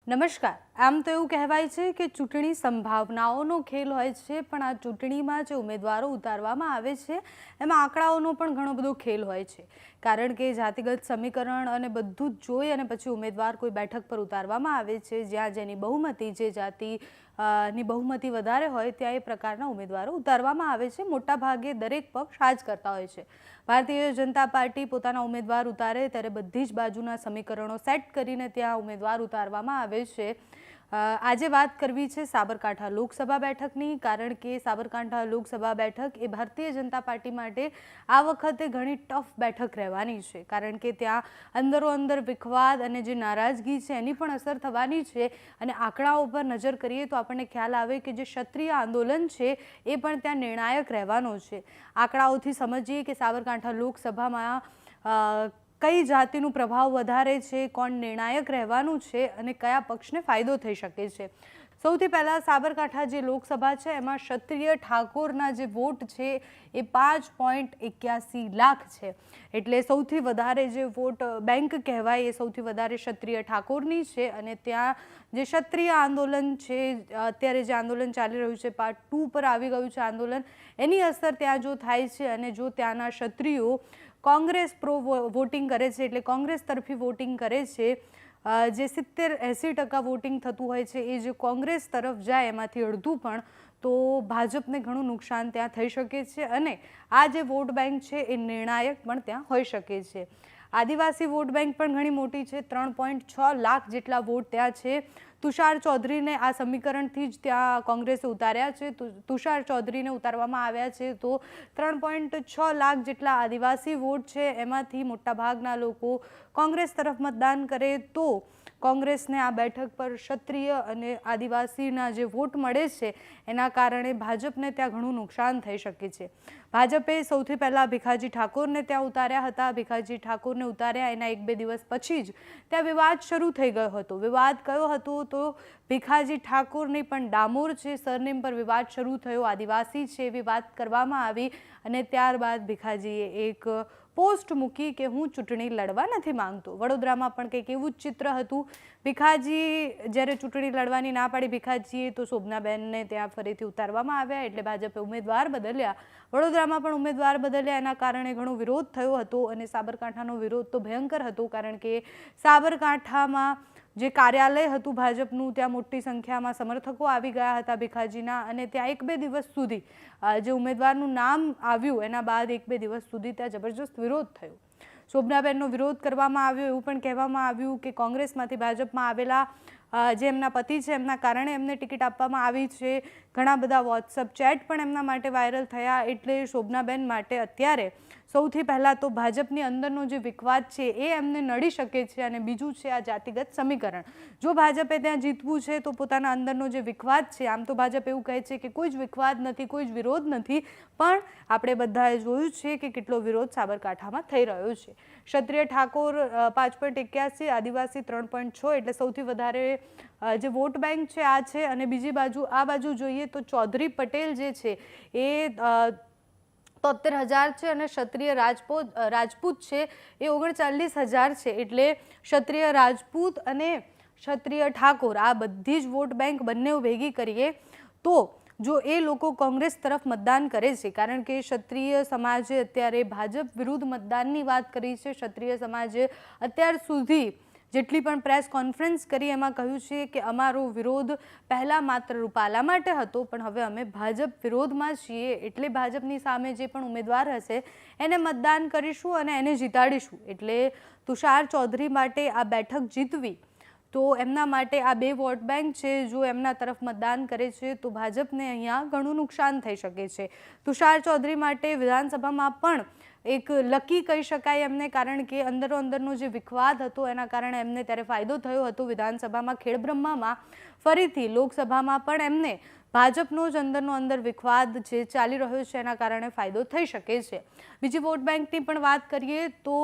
નમસ્કાર। આમ તો એવું કહેવાય છે કે ચૂંટણી સંભાવનાઓનો ખેલ હોય છે, પણ આ ચૂંટણીમાં જે ઉમેદવારો ઉતારવામાં આવે છે એમાં આંકડાઓનો પણ ઘણો બધો ખેલ હોય છે, કારણ કે જાતિગત સમીકરણ અને બધું જ જોઈ અને પછી ઉમેદવાર કોઈ બેઠક પર ઉતારવામાં આવે છે જ્યાં જેની બહુમતી જે જાતિ ની બહુમતી વધારે હોય ત્યાં એ પ્રકારના ઉમેદવારો ઉતારવામાં આવે છે। મોટા ભાગે દરેક પક્ષ આ જ કરતા હોય છે। ભારતીય જનતા પાર્ટી પોતાના ઉમેદવાર ઉતારે ત્યારે બધી જ બાજુના સમીકરણો સેટ કરીને ત્યાં ઉમેદવાર ઉતારવામાં આવે છે। આજે વાત કરવી છે સાબરકાંઠા લોકસભા બેઠકની, કારણ કે સાબરકાંઠા લોકસભા બેઠક એ ભારતીય જનતા પાર્ટી માટે આ વખતે ઘણી ટફ બેઠક રહેવાની છે, કારણ કે ત્યાં અંદરો અંદર વિખવાદ અને જે નારાજગી છે એની પણ અસર થવાની છે। અને આંકડાઓ પર નજર કરીએ તો આપણને ખ્યાલ આવે કે જે ક્ષત્રિય આંદોલન છે એ પણ ત્યાં નિર્ણાયક રહેવાનો છે। આંકડાઓથી સમજીએ કે સાબરકાંઠા લોકસભામાં કઈ જાતિનો પ્રભાવ વધારે છે, કોણ નિર્ણાયક રહેવાનું છે અને કયા પક્ષને ફાયદો થઈ શકે છે। સૌથી પહેલાં સાબરકાંઠા જે લોકસભા છે એમાં ક્ષત્રિય ઠાકોરના જે વોટ છે એ 5.81 લાખ છે, એટલે સૌથી વધારે જે વોટ બેંક કહેવાય એ સૌથી વધારે ક્ષત્રિય ઠાકોરની છે। અને ત્યાં જે ક્ષત્રિય આંદોલન છે, અત્યારે જે આંદોલન ચાલી રહ્યું છે, પાર્ટ 2 પર આવી ગયું છે આંદોલન, એની અસર ત્યાં જો થાય છે અને જો ત્યાંના ક્ષત્રિયો કોંગ્રેસ પ્રો વોટિંગ કરે છે, એટલે કોંગ્રેસ તરફી વોટિંગ કરે છે, જે 70-80% વોટિંગ થતું હોય છે એ જે કોંગ્રેસ તરફ જાય એમાંથી અડધું પણ, તો ભાજપને ઘણું નુકસાન ત્યાં થઈ શકે છે અને આ જે વોટ બેંક છે એ નિર્ણાયક પણ ત્યાં હોઈ શકે છે। આદિવાસી વોટ બેંક પણ ઘણી મોટી છે, 3.6 લાખ જેટલા વોટ ત્યાં છે। તુષાર ચૌધરીને આ સમીકરણથી જ ત્યાં કોંગ્રેસે ઉતાર્યા છે, તુષાર ચૌધરીને ઉતારવામાં આવ્યા છે, તો 3.6 લાખ જેટલા આદિવાસી વોટ છે એમાંથી મોટાભાગના લોકો કોંગ્રેસ તરફ મતદાન કરે તો કોંગ્રેસને આ બેઠક પર ક્ષત્રિય અને આદિવાસીના જે વોટ મળે છે એના કારણે ભાજપને ત્યાં ઘણું નુકસાન થઈ શકે છે। ભાજપે સૌથી પહેલાં ભીખાજી ઠાકોરને ત્યાં ઉતાર્યા હતા। ભીખાજી ઠાકોરને ઉતાર્યા એના 1-2 દિવસ પછી જ ત્યાં વિવાદ શરૂ થઈ ગયો હતો। વિવાદ કયો હતો તો ભીખાજી ઠાકોરની પણ ડામોર છે સરનેમ પર વિવાદ શરૂ થયો, આદિવાસી છે એવી વાત કરવામાં આવી અને ત્યારબાદ ભીખાજીએ એક પોસ્ટ મૂકી કે હું ચૂંટણી લડવા નથી માંગતો। વડોદરામાં પણ કંઈક એવું જ ચિત્ર હતું। ભીખાજી જ્યારે ચૂંટણી લડવાની ના પાડી ભીખાજીએ, તો શોભનાબેનને ત્યાં ફરીથી ઉતારવામાં આવ્યા, એટલે ભાજપે ઉમેદવાર બદલ્યા। વડોદરામાં પણ ઉમેદવાર બદલ્યા, એના કારણે ઘણો વિરોધ થયો હતો અને સાબરકાંઠાનો વિરોધ તો ભયંકર હતો, કારણ કે સાબરકાંઠામાં જે કાર્યાલય હતું ભાજપનું ત્યાં મોટી સંખ્યામાં સમર્થકો આવી ગયા હતા ભીખાજીના, અને ત્યાં 1-2 દિવસ સુધી જે ઉમેદવારનું નામ આવ્યું એના બાદ 1-2 દિવસ સુધી ત્યાં જબરજસ્ત વિરોધ થયો। શોભનાબેનનો વિરોધ કરવામાં આવ્યો, એવું પણ કહેવામાં આવ્યું કે કોંગ્રેસમાંથી ભાજપમાં આવેલા જે એમના પતિ છે એમના કારણે એમને ટિકિટ આપવામાં આવી છે। ઘણા બધા વોટ્સઅપ ચેટ પણ એમના માટે વાયરલ થયા, એટલે શોભનાબેન માટે અત્યારે સૌથી પહેલાં તો ભાજપની અંદરનો જે વિખવાદ છે એ એમને નડી શકે છે, અને બીજું છે આ જાતિગત સમીકરણ। જો ભાજપે ત્યાં જીતવું છે તો પોતાના અંદરનો જે વિખવાદ છે, આમ તો ભાજપ એવું કહે છે કે કોઈ જ વિખવાદ નથી, કોઈ જ વિરોધ નથી, પણ આપણે બધાએ જોયું છે કે કેટલો વિરોધ સાબરકાંઠામાં થઈ રહ્યો છે। ક્ષત્રિય ઠાકોર 5.81, આદિવાસી 3.6, એટલે સૌથી વધારે જે વોટ બેંક છે આ છે। અને બીજી બાજુ આ બાજુ જોઈએ તો ચૌધરી પટેલ જે છે એ 73,000 છે અને ક્ષત્રિય રાજપૂત છે એ 39,000 છે, એટલે ક્ષત્રિય રાજપૂત અને ક્ષત્રિય ઠાકોર આ બધી જ વોટ બેંક બંને ભેગી કરીએ તો જો એ લોકો કોંગ્રેસ તરફ મતદાન કરે છે, કારણ કે ક્ષત્રિય સમાજે અત્યારે ભાજપ વિરુદ્ધ મતદાનની વાત કરી છે। ક્ષત્રિય સમાજે અત્યાર સુધી જેટલી પણ પ્રેસ કોન્ફરન્સ કરી એમાં કહ્યું છે કે અમારો વિરોધ પહેલાં માત્ર રૂપાલા માટે હતો, પણ હવે અમે ભાજપ વિરોધમાં છીએ, એટલે ભાજપની સામે જે પણ ઉમેદવાર હશે એને મતદાન કરીશું અને એને જીતાડીશું। એટલે તુષાર ચૌધરી માટે આ બેઠક જીતવી તો એમના માટે આ 2 વોટ બેંક છે, જો એમના તરફ મતદાન કરે છે તો ભાજપને અહીંયા ઘણું નુકસાન થઈ શકે છે। તુષાર ચૌધરી માટે વિધાનસભામાં પણ એક લકી કહી શકાય એમને, કારણ કે અંદરનો જે વિખવાદ હતો એના કારણે એમને ત્યારે ફાયદો થયો હતો વિધાનસભામાં। ખેડબ્રહ્મામાં ફરીથી લોકસભામાં પણ એમને ભાજપનો જ અંદરનો અંદર વિખવાદ જે ચાલી રહ્યો છે એના કારણે ફાયદો થઈ શકે છે। બીજી વોટ બેંકની પણ વાત કરીએ તો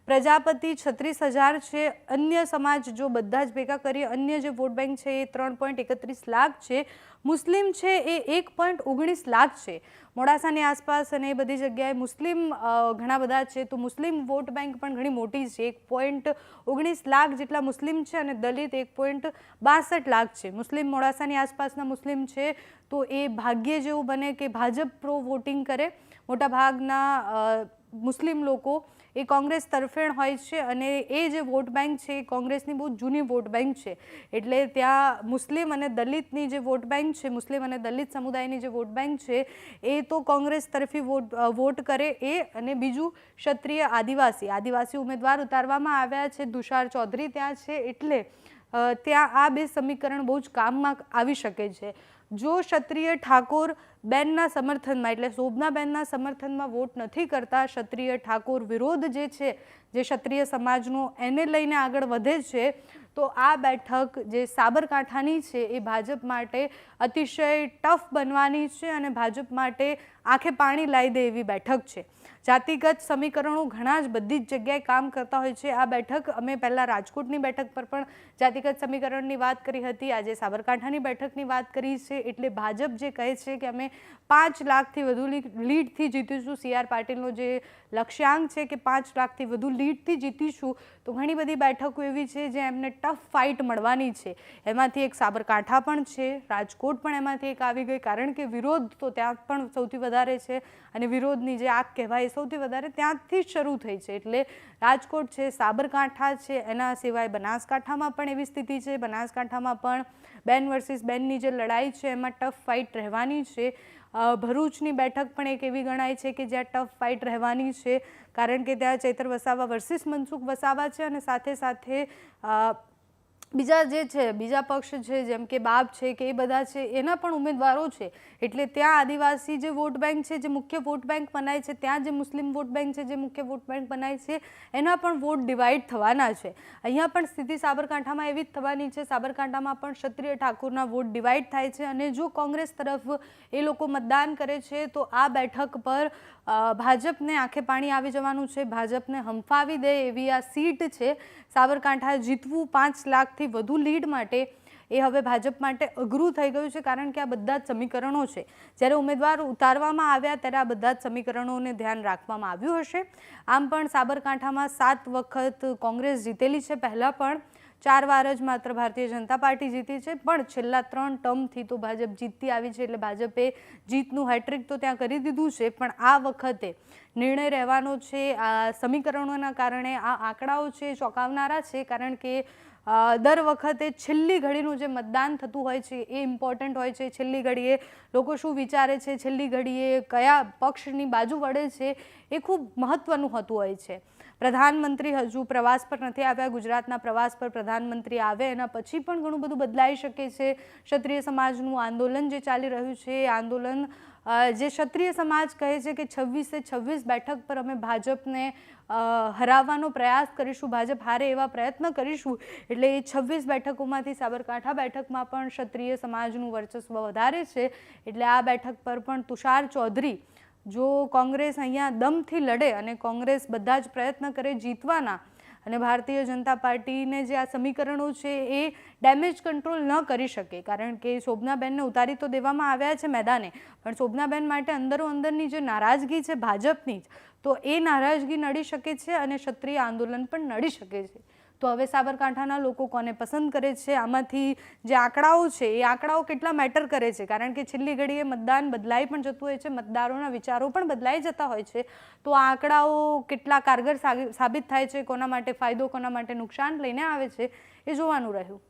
પ્રજાપતિ 36,000 છે, અન્ય સમાજ જો બધા જ ભેગા કરીએ અન્ય જે વોટ બેંક છે એ 3.31 લાખ છે, मुस्लिम है 1.19 लाख है। मोड़ासानी आसपास अने बधी जग्याए मुस्लिम ઘણા બધા છે, તો મુસ્લિમ વોટ બેંક પણ ઘણી મોટી છે. 1.19 લાખ જેટલા મુસ્લિમ છે અને દલિત 1.62 લાખ છે. મુસ્લિમ મોડાસાની આસપાસના મુસ્લિમ છે તો એ ભાગ્ય જેવું બને કે ભાજપ પ્રો વોટિંગ કરે. મોટાભાગના મુસ્લિમ લોકો એ કોંગ્રેસ તરફેણ હોય છે અને એ જે વોટ બેંક છે એ કોંગ્રેસની બહુ જૂની વોટ બેંક છે. એટલે ત્યાં મુસ્લિમ અને દલિતની જે વોટ બેંક છે, મુસ્લિમ અને દલિત સમુદાયની જે વોટ બેંક છે એ તો કોંગ્રેસ તરફી વોટ કરે એ. અને બીજું ક્ષત્રિય આદિવાસી ઉમેદવાર ઉતારવામાં આવ્યા છે. તુષાર ચૌધરી ત્યાં છે એટલે ત્યાં આ બે સમીકરણ બહુ જ કામમાં આવી શકે છે. જો ક્ષત્રિય ઠાકોર બેનના સમર્થનમાં એટલે શોભનાબેનના સમર્થનમાં વોટ નથી કરતા, ક્ષત્રિય ઠાકોર વિરોધ જે છે જે ક્ષત્રિય સમાજનો એને લઈને આગળ વધે છે, તો આ બેઠક જે સાબરકાંઠાની છે એ ભાજપ માટે અતિશય ટફ બનવાની છે અને ભાજપ માટે આંખે પાણી લાવી દે એવી બેઠક છે. જાતિગત સમીકરણો ઘણા જ બધી જ જગ્યાએ કામ કરતા હોય છે. આ બેઠક અમે પહેલાં રાજકોટની બેઠક પર પણ જાતિગત સમીકરણની વાત કરી હતી, આજે સાબરકાંઠાની બેઠકની વાત કરી છે. એટલે ભાજપ જે કહે છે કે અમે 5 લાખથી વધુ લીડથી જીતીશું, CR પાટીલનો જે લક્ષ્યાંક છે કે 5 લાખથી વધુ લીડથી જીતીશું, તો ઘણી બધી બેઠકો એવી છે જે એમને ટફ ફાઇટ મળવાની છે. એમાંથી એક સાબરકાંઠા પણ છે, રાજકોટ પણ એમાંથી એક આવી ગઈ, કારણ કે વિરોધ તો ત્યાં પણ સૌથી વધારે છે અને વિરોધની જે આગ કહેવાય સૌથી વધારે ત્યાંથી જ શરૂ થઈ છે. એટલે રાજકોટ છે, સાબરકાંઠા છે, એના સિવાય બનાસકાંઠામાં પણ એવી સ્થિતિ છે. બનાસકાંઠામાં પણ બેન વર્સિસ બેનની જે લડાઈ છે એમાં ટફ ફાઇટ રહેવાની છે. ભરૂચની બેઠક પણ એક એવી ગણાય છે કે જ્યાં ટફ ફાઇટ રહેવાની છે, કારણ કે ત્યાં ચૈતર વસાવા વર્સિસ મનસુખ વસાવા છે અને સાથે સાથે બીજા જે છે બીજા પક્ષ છે જેમ કે બાપ છે કે એ બધા છે એના પણ ઉમેદવારો છે. એટલે ત્યાં આદિવાસી જે વોટ બેંક છે, જે મુખ્ય વોટ બેંક બનાય છે, ત્યાં જે મુસ્લિમ વોટ બેંક છે જે મુખ્ય વોટ બેંક બનાય છે, એના પણ વોટ ડિવાઈડ થવાના છે. અહીંયા પણ સ્થિતિ સાબરકાંઠામાં એવી જ થવાની છે. સાબરકાંઠામાં પણ ક્ષત્રિય ઠાકોરના વોટ ડિવાઈડ થાય છે અને જો કોંગ્રેસ તરફ એ લોકો મતદાન કરે છે તો આ બેઠક પર ભાજપને આંખે પાણી આવી જવાનું છે. ભાજપને હંફાવી દે એવી આ સીટ છે. સાબરકાંઠા જીતવું 5 લાખથી વધુ લીડ માટે એ હવે ભાજપ માટે અઘરું થઈ ગયું છે, કારણ કે આ બધા જ સમીકરણો છે. જ્યારે ઉમેદવાર ઉતારવામાં આવ્યા ત્યારે આ બધા જ સમીકરણોને ધ્યાન રાખવામાં આવ્યું હશે. આમ પણ સાબરકાંઠામાં 7 વખત કોંગ્રેસ જીતેલી છે, પહેલાં પણ 4 વાર જ માત્ર ભારતીય જનતા પાર્ટી જીતી છે, પણ છેલ્લા 3 ટર્મથી તો ભાજપ જીતતી આવી છે. એટલે ભાજપે જીતનું હેટ્રિક તો ત્યાં કરી દીધું છે, પણ આ વખતે નિર્ણય રહેવાનો છે. આ સમીકરણોના કારણે આ આંકડાઓ છે ચોંકાવનારા છે, કારણ કે દર વખતે છેલ્લી ઘડીનું જે મતદાન થતું હોય છે એ ઇમ્પોર્ટન્ટ હોય છે. છેલ્લી ઘડીએ લોકો શું વિચારે છે, છેલ્લી ઘડીએ કયા પક્ષની બાજુ વળે છે, એ ખૂબ મહત્ત્વનું હોતું હોય છે. પ્રધાનમંત્રી હજુ પ્રવાસ પર નથી આવ્યા. ગુજરાતના પ્રવાસ પર પ્રધાનમંત્રી આવે એના પછી પણ ઘણું બધું બદલાઈ શકે છે. ક્ષત્રિય સમાજનું આંદોલન જે ચાલી રહ્યું છે, એ આંદોલન જે ક્ષત્રિય સમાજ કહે છે કે 26 બેઠક પર અમે ભાજપને હરાવવાનો પ્રયાસ કરીશું, ભાજપ હારે એવા પ્રયત્ન કરીશું. એટલે એ 26 બેઠકોમાંથી સાબરકાંઠા બેઠકમાં પણ ક્ષત્રિય સમાજનું વર્ચસ્વ વધારે છે. એટલે આ બેઠક પર પણ તુષાર ચૌધરી જો કોંગ્રેસ અહીંયા દમથી લડે અને કોંગ્રેસ બધા જ પ્રયત્ન કરે જીતવાના, અને ભારતીય જનતા પાર્ટીને જે આ સમીકરણો છે એ ડેમેજ કંટ્રોલ ન કરી શકે, કારણ કે શોભનાબેનને ઉતારી તો દેવામાં આવ્યા છે મેદાને, પણ શોભનાબેન માટે અંદરો અંદરની જે નારાજગી છે ભાજપની જ, તો એ નારાજગી નડી શકે છે અને ક્ષત્રિય આંદોલન પણ નડી શકે છે. તો હવે સાબરકાંઠાના લોકો કોને પસંદ કરે છે, આમાંથી જે આંકડાઓ છે એ આંકડાઓ કેટલા મેટર કરે છે, કારણ કે છેલ્લી ઘડીએ મતદાન બદલાઈ પણ જતું હોય છે, મતદારોના વિચારો પણ બદલાઈ જતા હોય છે. તો આ આંકડાઓ કેટલા કારગર સાબિત થાય છે, કોના માટે ફાયદો કોના માટે નુકસાન લઈને આવે છે, એ જોવાનું રહ્યું.